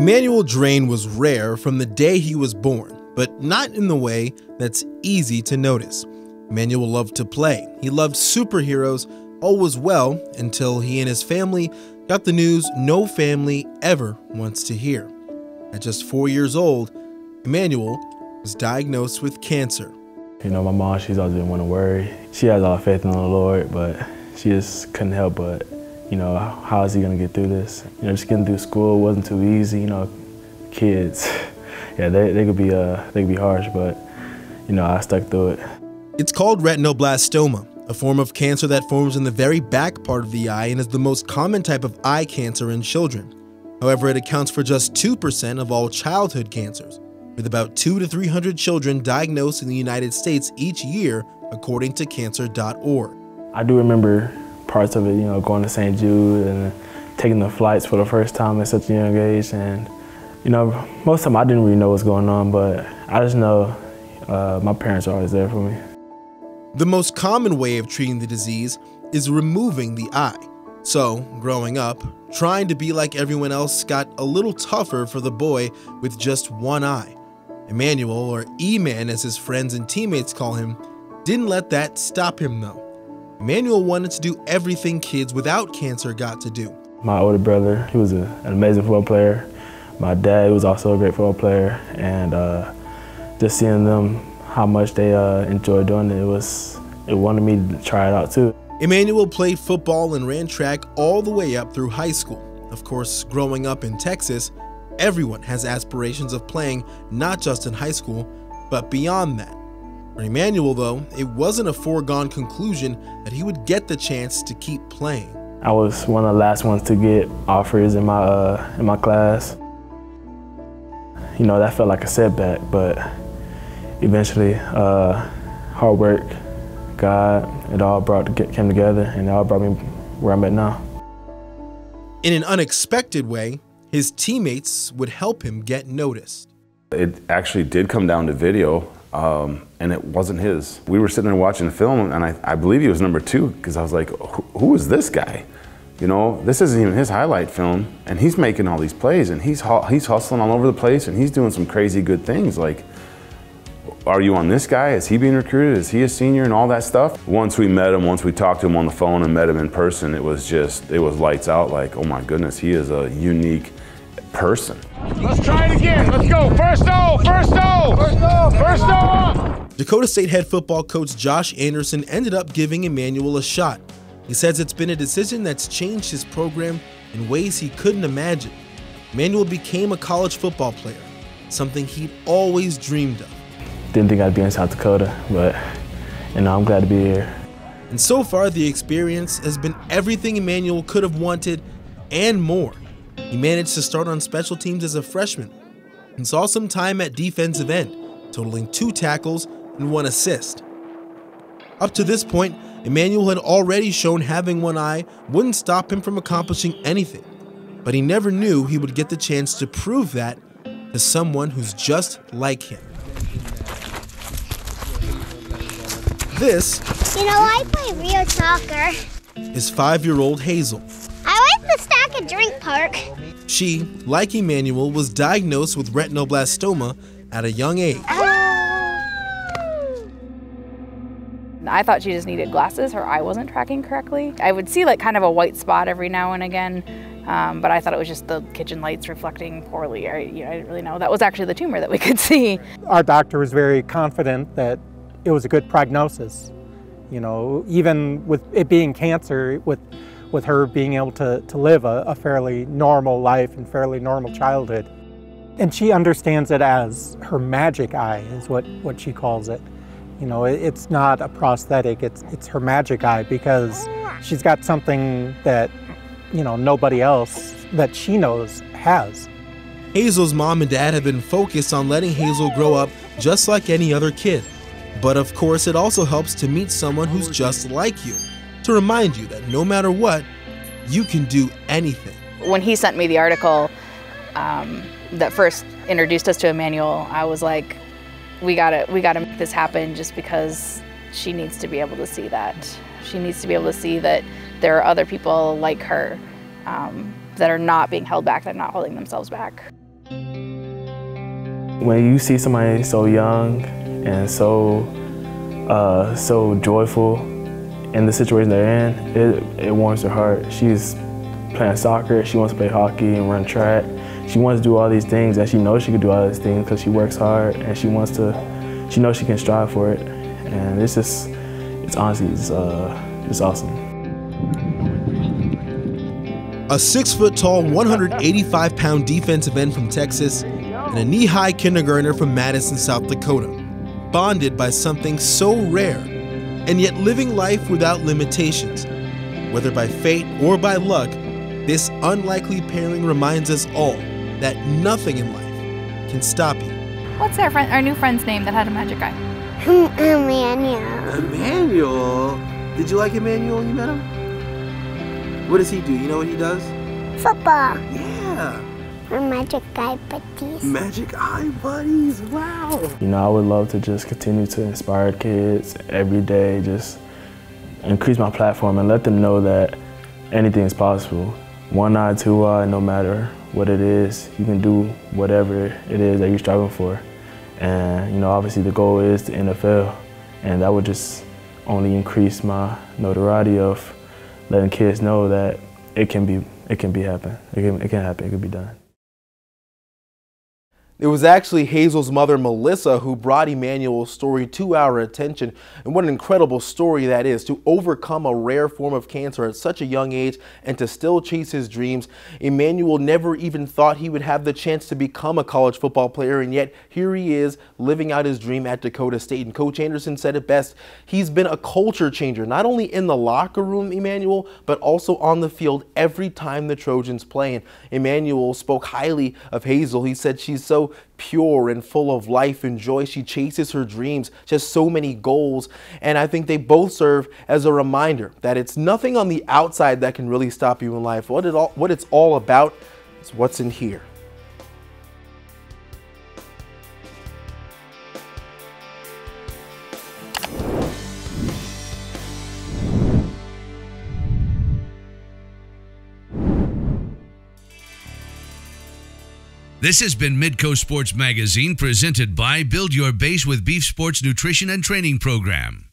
Emmanuel Drain was rare from the day he was born, but not in the way that's easy to notice. Emmanuel loved to play. He loved superheroes, all was well until he and his family got the news no family ever wants to hear. At just 4 years old, Emmanuel was diagnosed with cancer. You know, my mom, she's always been one to worry. She has all faith in the Lord, but she just couldn't help but, you know, how is he gonna get through this? You know, just getting through school wasn't too easy. You know, kids, yeah, they could be harsh, but, you know, I stuck through it. It's called retinoblastoma, a form of cancer that forms in the very back part of the eye and is the most common type of eye cancer in children. However, it accounts for just 2% of all childhood cancers, with about 200 to 300 children diagnosed in the United States each year, according to cancer.org. I do remember parts of it, you know, going to St. Jude and taking the flights for the first time at such a young age. And, you know, most of the time I didn't really know what's going on, but I just know my parents are always there for me. The most common way of treating the disease is removing the eye. So, growing up, trying to be like everyone else got a little tougher for the boy with just one eye. Emmanuel, or E-Man as his friends and teammates call him, didn't let that stop him though. Emmanuel wanted to do everything kids without cancer got to do. My older brother, he was an amazing football player. My dad, he was also a great football player, and just seeing them, how much they enjoyed doing it, it wanted me to try it out too. Emmanuel played football and ran track all the way up through high school. Of course, growing up in Texas, everyone has aspirations of playing not just in high school, but beyond that. For Emmanuel though, it wasn't a foregone conclusion that he would get the chance to keep playing. I was one of the last ones to get offers in my class. You know, that felt like a setback, but eventually, hard work, God, it all came together, and it all brought me where I'm at now. In an unexpected way, his teammates would help him get noticed. It actually did come down to video, and it wasn't his. We were sitting there watching the film, and I believe he was number 2, because I was like, who is this guy? You know, this isn't even his highlight film, and he's making all these plays, and he's hustling all over the place, and he's doing some crazy good things. Like, are you on this guy? Is he being recruited? Is he a senior and all that stuff? Once we met him, once we talked to him on the phone and met him in person, it was lights out. Like, oh my goodness, he is a unique person. Let's try it again. Let's go. First O, first O, first O, first O. Dakota State head football coach Josh Anderson ended up giving Emmanuel a shot. He says it's been a decision that's changed his program in ways he couldn't imagine. Emmanuel became a college football player, something he'd always dreamed of. Didn't think I'd be in South Dakota, but you know, I'm glad to be here. And so far, the experience has been everything Emmanuel could have wanted and more. He managed to start on special teams as a freshman and saw some time at defensive end, totaling 2 tackles and 1 assist. Up to this point, Emmanuel had already shown having one eye wouldn't stop him from accomplishing anything, but he never knew he would get the chance to prove that to someone who's just like him. This, you know, I play real soccer, is 5-year-old Hazel. I like the Stack and Drink Park. She, like Emmanuel, was diagnosed with retinoblastoma at a young age. I thought she just needed glasses. Her eye wasn't tracking correctly. I would see like kind of a white spot every now and again, but I thought it was just the kitchen lights reflecting poorly. I didn't really know. That was actually the tumor that we could see. Our doctor was very confident that it was a good prognosis. You know, even with it being cancer, with her being able to live a fairly normal life and fairly normal childhood. And she understands it as her magic eye, is what she calls it. You know, it's not a prosthetic, it's her magic eye, because she's got something that, you know, nobody else that she knows has. Hazel's mom and dad have been focused on letting Hazel grow up just like any other kid. But of course, it also helps to meet someone who's just like you, to remind you that no matter what, you can do anything. When he sent me the article that first introduced us to Emmanuel, I was like, we gotta make this happen, just because she needs to be able to see that. She needs to be able to see that there are other people like her that are not being held back, that are not holding themselves back. When you see somebody so young and so joyful in the situation they're in, it warms her heart. She's playing soccer, she wants to play hockey and run track. She wants to do all these things, and she knows she can do all these things because she works hard and she knows she can strive for it. And it's honestly, it's awesome. A 6-foot-tall, 185-pound defensive end from Texas and a knee-high kindergartner from Madison, South Dakota, bonded by something so rare and yet living life without limitations. Whether by fate or by luck, this unlikely pairing reminds us all that nothing in life can stop you. What's our new friend's name that had a magic eye? Emmanuel. Emmanuel? Did you like Emmanuel when you met him? What does he do? You know what he does? Football. Yeah. We're magic eye buddies. Magic eye buddies. Wow. You know, I would love to just continue to inspire kids every day, just increase my platform and let them know that anything is possible. One eye, two eye, no matter what it is, you can do whatever it is that you're striving for. And, you know, obviously the goal is the NFL, and that would just only increase my notoriety of letting kids know that it can happen. It can happen, it can be done. It was actually Hazel's mother, Melissa, who brought Emmanuel's story to our attention. And what an incredible story that is, to overcome a rare form of cancer at such a young age and to still chase his dreams. Emmanuel never even thought he would have the chance to become a college football player, and yet here he is living out his dream at Dakota State. And Coach Anderson said it best, he's been a culture changer, not only in the locker room, Emmanuel, but also on the field every time the Trojans play. And Emmanuel spoke highly of Hazel. He said she's so pure and full of life and joy. She chases her dreams, she has so many goals. And I think they both serve as a reminder that it's nothing on the outside that can really stop you in life. What it's all about is what's in here. This has been Midco Sports Magazine, presented by Build Your Base with Beef Sports Nutrition and Training Program.